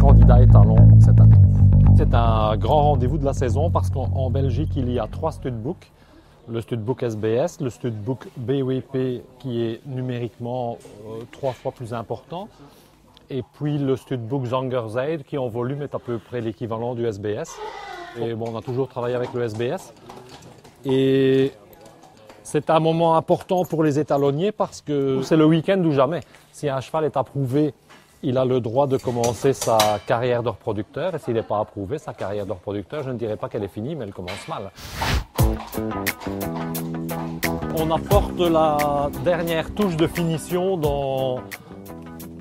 candidat étalon cette année. C'est un grand rendez-vous de la saison parce qu'en Belgique, il y a 3 studbooks. Le studbook SBS, le studbook BWP qui est numériquement 3 fois plus important, et puis le studbook Zangerzijde qui en volume est à peu près l'équivalent du SBS. Et bon, on a toujours travaillé avec le SBS. Et c'est un moment important pour les étalonniers parce que c'est le week-end ou jamais. Si un cheval est approuvé, il a le droit de commencer sa carrière de reproducteur. Et s'il n'est pas approuvé, sa carrière de reproducteur, je ne dirais pas qu'elle est finie, mais elle commence mal. On apporte la dernière touche de finition dans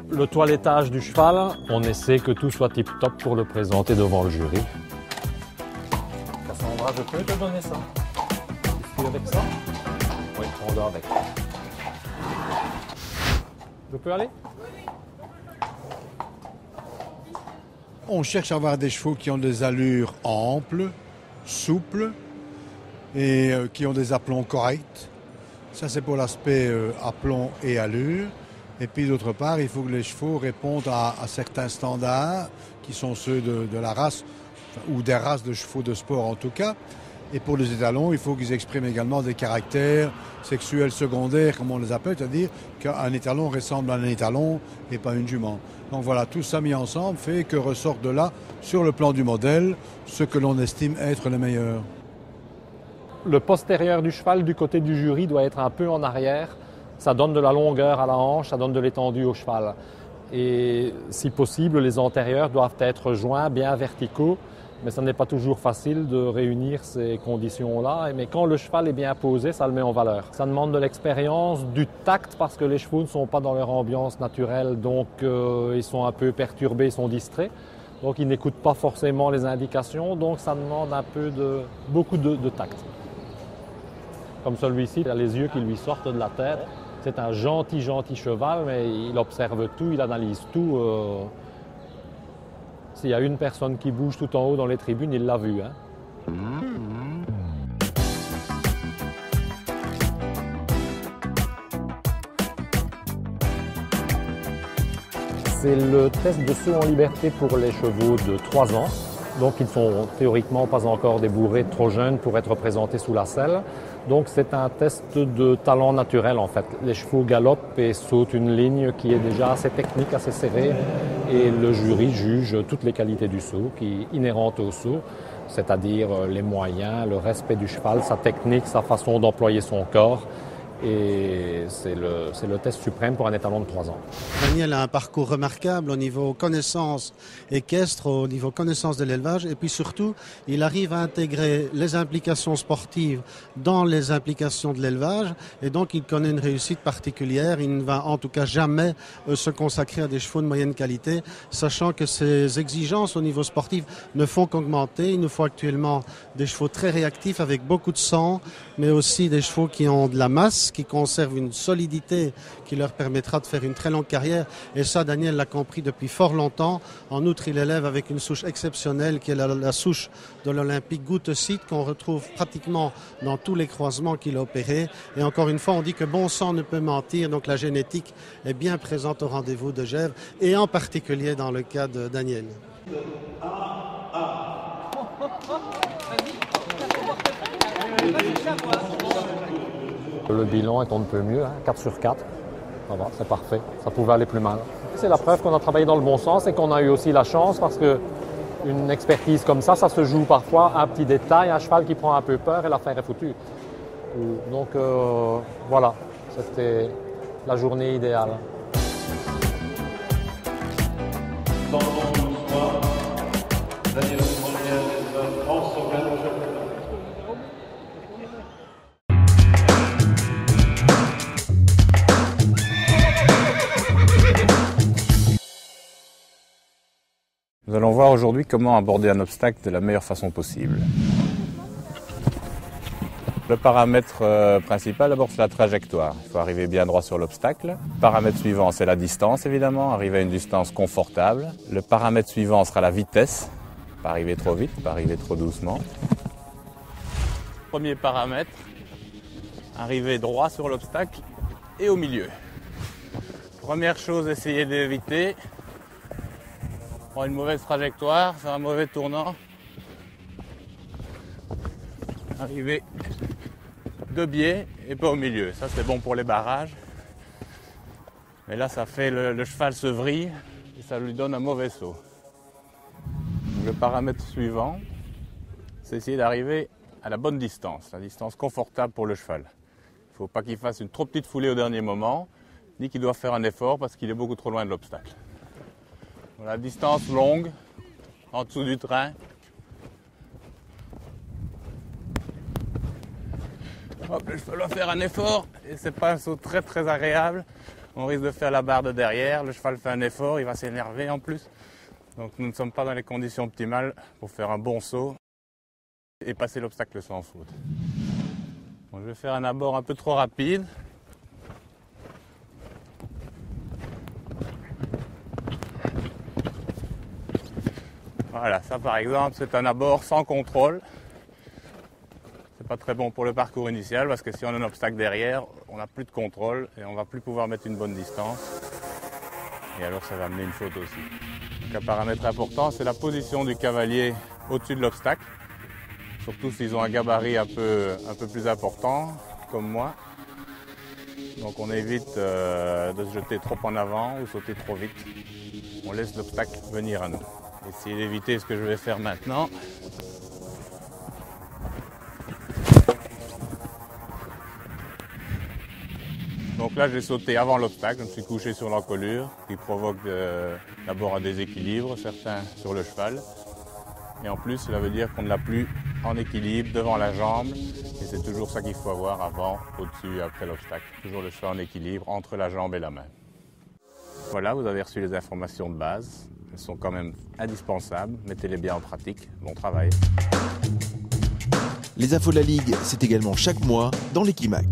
le toilettage du cheval. On essaie que tout soit tip-top pour le présenter devant le jury. Cassandra, je peux te donner ça? Tu es avec ça? Oui, on doit avec. Je peux aller? On cherche à avoir des chevaux qui ont des allures amples, souples et qui ont des aplombs corrects. Ça, c'est pour l'aspect aplomb et allure. Et puis, d'autre part, il faut que les chevaux répondent à certains standards qui sont ceux de la race, ou des races de chevaux de sport en tout cas. Et pour les étalons, il faut qu'ils expriment également des caractères sexuels secondaires, comme on les appelle, c'est-à-dire qu'un étalon ressemble à un étalon et pas une jument. Donc voilà, tout ça mis ensemble fait que ressort de là, sur le plan du modèle, ce que l'on estime être le meilleur. Le postérieur du cheval du côté du jury doit être un peu en arrière. Ça donne de la longueur à la hanche, ça donne de l'étendue au cheval. Et si possible, les antérieurs doivent être joints, bien verticaux. Mais ce n'est pas toujours facile de réunir ces conditions-là. Mais quand le cheval est bien posé, ça le met en valeur. Ça demande de l'expérience, du tact, parce que les chevaux ne sont pas dans leur ambiance naturelle, donc ils sont un peu perturbés, ils sont distraits. Donc ils n'écoutent pas forcément les indications, donc ça demande beaucoup de tact. Comme celui-ci, il a les yeux qui lui sortent de la tête. C'est un gentil cheval, mais il observe tout, il analyse tout. S'il y a une personne qui bouge tout en haut dans les tribunes, il l'a vu. Hein. C'est le test de saut en liberté pour les chevaux de 3 ans. Donc ils ne sont théoriquement pas encore débourrés, trop jeunes pour être présentés sous la selle. Donc c'est un test de talent naturel en fait. Les chevaux galopent et sautent une ligne qui est déjà assez technique, assez serrée. Et le jury juge toutes les qualités du saut qui est inhérente au saut, c'est-à-dire les moyens, le respect du cheval, sa technique, sa façon d'employer son corps. Et c'est le test suprême pour un étalon de 3 ans. Daniel a un parcours remarquable au niveau connaissance équestre, au niveau connaissance de l'élevage. Et puis surtout, il arrive à intégrer les implications sportives dans les implications de l'élevage. Et donc, il connaît une réussite particulière. Il ne va en tout cas jamais se consacrer à des chevaux de moyenne qualité, sachant que ses exigences au niveau sportif ne font qu'augmenter. Il nous faut actuellement des chevaux très réactifs avec beaucoup de sang, mais aussi des chevaux qui ont de la masse, qui conservent une solidité qui leur permettra de faire une très longue carrière. Et ça, Daniel l'a compris depuis fort longtemps. En outre, il élève avec une souche exceptionnelle qui est la souche de l'Olympique Goutte-Site qu'on retrouve pratiquement dans tous les croisements qu'il a opérés. Et encore une fois, on dit que bon sang ne peut mentir, donc la génétique est bien présente au rendez-vous de Gèvres et en particulier dans le cas de Daniel. Le bilan est on ne peut mieux, 4 sur 4. Ça va, c'est parfait. Ça pouvait aller plus mal. C'est la preuve qu'on a travaillé dans le bon sens et qu'on a eu aussi la chance parce qu'une expertise comme ça se joue parfois à un petit détail, un cheval qui prend un peu peur et l'affaire est foutue. Donc voilà, c'était la journée idéale. Nous allons voir aujourd'hui comment aborder un obstacle de la meilleure façon possible. Le paramètre principal, d'abord, c'est la trajectoire. Il faut arriver bien droit sur l'obstacle. Le paramètre suivant, c'est la distance, évidemment, arriver à une distance confortable. Le paramètre suivant sera la vitesse. Pas arriver trop vite, pas arriver trop doucement. Premier paramètre, arriver droit sur l'obstacle et au milieu. Première chose, essayer d'éviter prendre une mauvaise trajectoire, faire un mauvais tournant, arriver de biais et pas au milieu. Ça c'est bon pour les barrages. Mais là ça fait le cheval se vrille et ça lui donne un mauvais saut. Donc, le paramètre suivant, c'est essayer d'arriver à la bonne distance, la distance confortable pour le cheval. Il ne faut pas qu'il fasse une trop petite foulée au dernier moment, ni qu'il doive faire un effort parce qu'il est beaucoup trop loin de l'obstacle. La distance longue, en dessous du train. Hop, le cheval doit faire un effort et c'est pas un saut très agréable. On risque de faire la barre de derrière, le cheval fait un effort, il va s'énerver en plus. Donc nous ne sommes pas dans les conditions optimales pour faire un bon saut et passer l'obstacle sans faute. Bon, je vais faire un abord un peu trop rapide. Voilà, ça par exemple, c'est un abord sans contrôle. C'est pas très bon pour le parcours initial parce que si on a un obstacle derrière, on n'a plus de contrôle et on va plus pouvoir mettre une bonne distance. Et alors ça va amener une faute aussi. Donc un paramètre important, c'est la position du cavalier au-dessus de l'obstacle. Surtout s'ils ont un gabarit un peu plus important, comme moi. Donc on évite de se jeter trop en avant ou sauter trop vite. On laisse l'obstacle venir à nous. Essayer d'éviter ce que je vais faire maintenant. Donc là j'ai sauté avant l'obstacle, je me suis couché sur l'encolure, qui provoque d'abord un déséquilibre, certains sur le cheval. Et en plus cela veut dire qu'on ne l'a plus en équilibre devant la jambe. Et c'est toujours ça qu'il faut avoir avant, au-dessus, après l'obstacle. Toujours le cheval en équilibre entre la jambe et la main. Voilà, vous avez reçu les informations de base. Elles sont quand même indispensables. Mettez-les bien en pratique. Bon travail. Les infos de la Ligue, c'est également chaque mois dans l'Equimac.